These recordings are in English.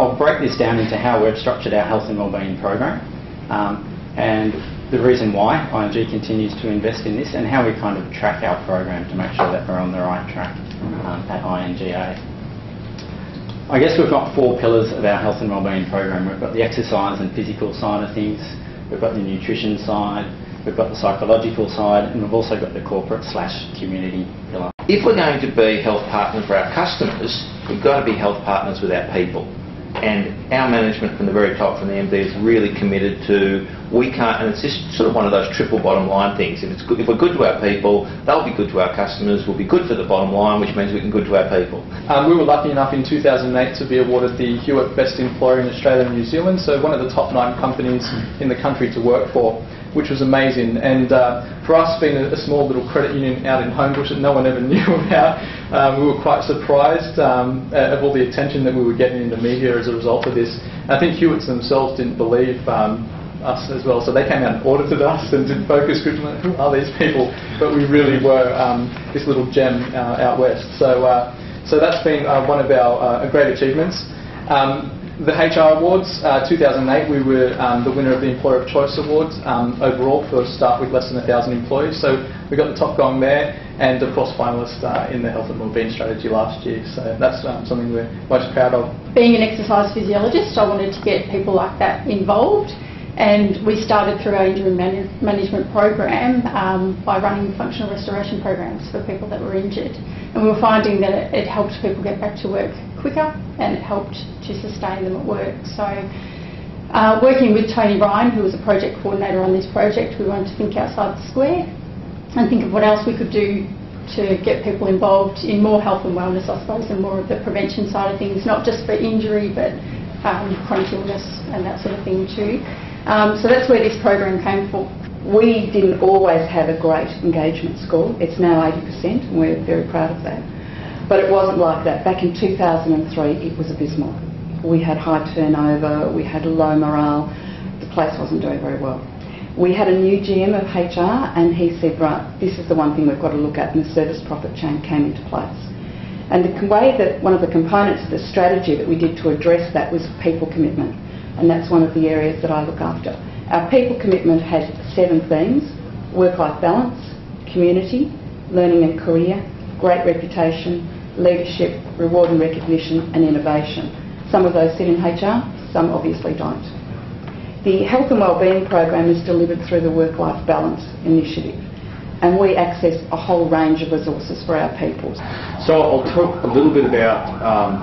I'll break this down into how we've structured our health and wellbeing program, and the reason why ING continues to invest in this, and how we kind of track our program to make sure that we're on the right track at INGA. I guess we've got 4 pillars of our health and wellbeing program. We've got the exercise and physical side of things, we've got the nutrition side, we've got the psychological side, and we've also got the corporate/community pillar. If we're going to be health partners for our customers, we've got to be health partners with our people. And our management from the very top, from the MD, is really committed to, we can't, and it's just sort of one of those triple bottom line things. If we're good to our people, they'll be good to our customers, we'll be good for the bottom line, which means we can be good to our people. We were lucky enough in 2008 to be awarded the Hewitt Best Employer in Australia and New Zealand, so one of the top 9 companies in the country to work for, which was amazing. And for us, being a small little credit union out in Homebush that no one ever knew about, we were quite surprised of all the attention that we were getting in the media as a result of this. I think Hewitts themselves didn't believe us as well, so they came out and audited us and did focus groups on who are these people, but we really were this little gem out west. So that's been one of our great achievements. The HR Awards, 2008, we were the winner of the Employer of Choice Awards overall for staff with less than 1,000 employees. So we got the top gong there, and of course finalist in the Health and Wellbeing Strategy last year. So that's something we're most proud of. Being an exercise physiologist, I wanted to get people like that involved, and we started through our injury management program by running functional restoration programs for people that were injured. And we were finding that it helped people get back to work quicker, and it helped to sustain them at work. So working with Tony Ryan, who was a project coordinator on this project, we wanted to think outside the square and think of what else we could do to get people involved in more health and wellness, I suppose, and more of the prevention side of things, not just for injury but chronic illness and that sort of thing too. So that's where this program came from. We didn't always have a great engagement score. It's now 80%, and we're very proud of that. But it wasn't like that. Back in 2003, it was abysmal. We had high turnover, we had low morale, the place wasn't doing very well. We had a new GM of HR, and he said, right, this is the one thing we've got to look at, and the service profit chain came into place. And the way that one of the components of the strategy that we did to address that was people commitment, and that's one of the areas that I look after. Our people commitment has 7 themes: work-life balance, community, learning and career, great reputation, leadership, reward and recognition, and innovation. Some of those sit in HR, some obviously don't. The Health and Wellbeing program is delivered through the Work-Life Balance initiative, and we access a whole range of resources for our people. So I'll talk a little bit about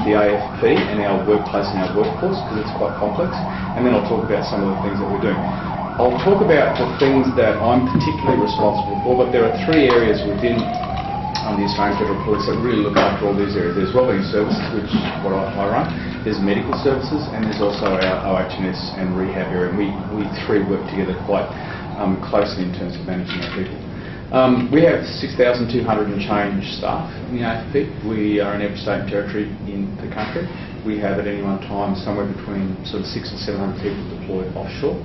the AFP and our workplace and our workforce, because it's quite complex, and then I'll talk about some of the things that we're doing. I'll talk about the things that I'm particularly responsible for, but there are 3 areas within the Australian Federal Police that really look after all these areas. There's wellbeing services, which is what I run. There's medical services, and there's also our OH&S and rehab area. And we 3 work together quite closely in terms of managing our people. We have 6,200 and change staff in the AFP. We are in every state and territory in the country. We have at any one time somewhere between sort of 600 and 700 people deployed offshore.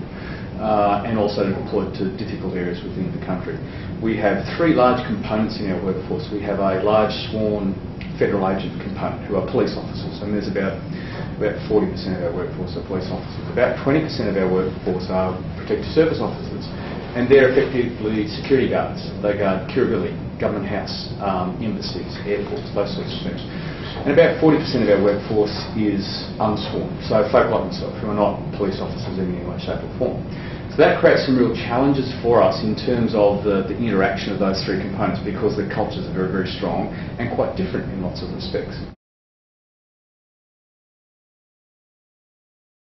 And also deployed to difficult areas within the country. We have 3 large components in our workforce. We have a large sworn federal agent component who are police officers, and there's about 40% of our workforce are police officers. About 20% of our workforce are protective service officers, and they're effectively security guards. They guard Kirribilli, Government House, embassies, airports, those sorts of things. And about 40% of our workforce is unsworn, so folk like myself who are not police officers in any way, shape or form. So that creates some real challenges for us in terms of the interaction of those 3 components, because the cultures are very, very strong and quite different in lots of respects.